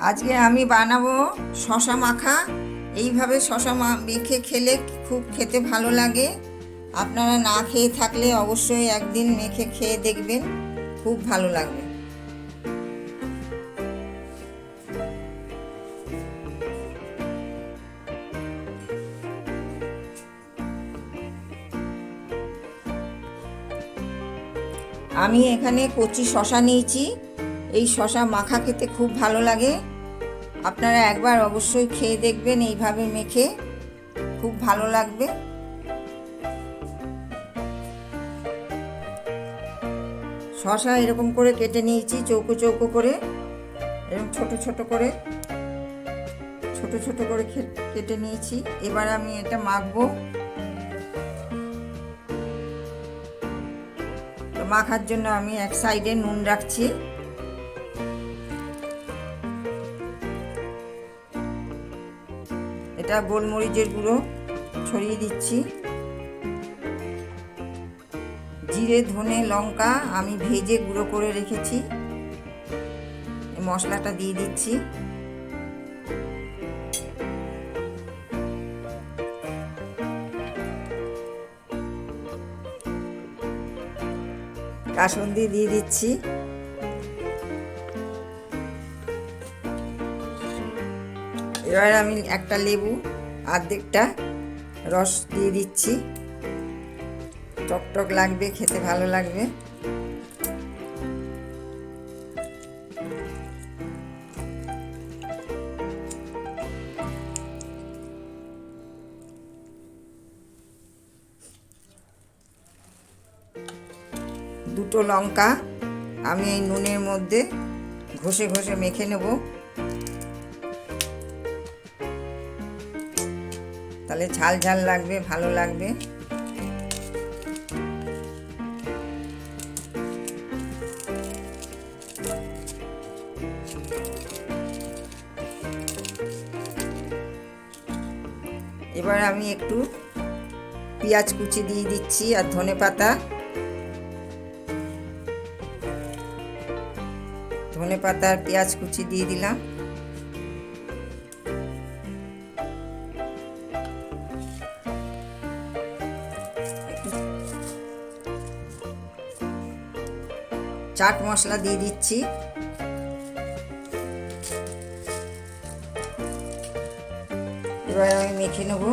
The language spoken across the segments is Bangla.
আজকে আমি বানাবো শশা মাখা। এইভাবে শশা মেখে খেলে খুব খেতে ভালো লাগে। আপনারা না খেয়ে থাকলে অবশ্যই একদিন মেখে খেয়ে দেখবেন, খুব ভালো লাগবে। আমি এখানে কচি শশা নিয়েছি। এই শশা মাখা খেতে খুব ভালো লাগে। আপনারা একবার অবশ্যই খেয়ে দেখবেন, এইভাবে মেখে খুব ভালো লাগবে। শশা এরকম করে কেটে নিয়েছি, চৌকো চৌকো করে, এরকম ছোট ছোট করে কেটে নিয়েছি। এবার আমি এটা মাখবো। তো মাখার জন্য আমি এক সাইডে নুন রাখছি। এটা গোলমরিচের গুঁড়ো ছড়িয়ে দিচ্ছি। জিরে, ধনে, লঙ্কা আমি ভেজে গুঁড়ো করে রেখেছি, এই মশলাটা দিয়ে দিচ্ছি। কাসুন্দি দিয়ে দিচ্ছি। এবার আমি একটা লেবু অর্ধেকটা রস দিয়ে দিচ্ছি। টকটক লাগবে, খেতে ভালো লাগবে। দুটো লঙ্কা আমি এই নুনের মধ্যে ঘষে ঘষে মেখে নেব, তাহলে ঝাল ঝাল লাগবে, ভালো লাগবে। এবার আমি একটু পেঁয়াজ কুচি দিয়ে দিচ্ছি আর ধনেপাতা আর পেঁয়াজ কুচি দিয়ে দিলাম। চাট মশলা দিয়ে দিচ্ছি। এবার আমি মেখে নেব।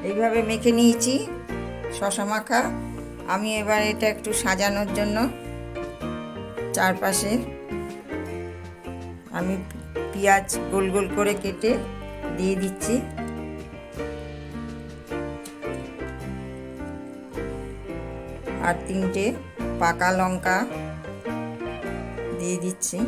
এইভাবে মেখে নিয়েছি শশা মাখা। আমি এবার এটা একটু সাজানোর জন্য চারপাশে আমি পেঁয়াজ গোল গোল করে কেটে দিয়ে দিচ্ছি। আর 3টে পাকা লঙ্কা দিয়ে দিচ্ছি।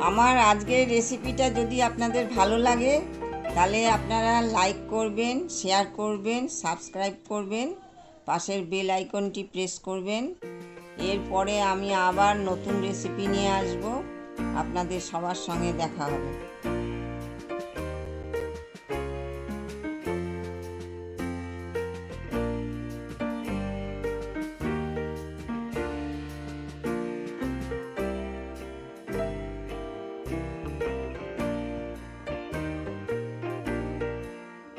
আমার আজকের রেসিপিটা যদি আপনাদের ভালো লাগে তাহলে আপনারা লাইক করবেন, শেয়ার করবেন, সাবস্ক্রাইব করবেন, পাশের বেল আইকনটি প্রেস করবেন। এরপরে আমি আবার নতুন রেসিপি নিয়ে আসব, আপনাদের সবার সঙ্গে দেখা হবে।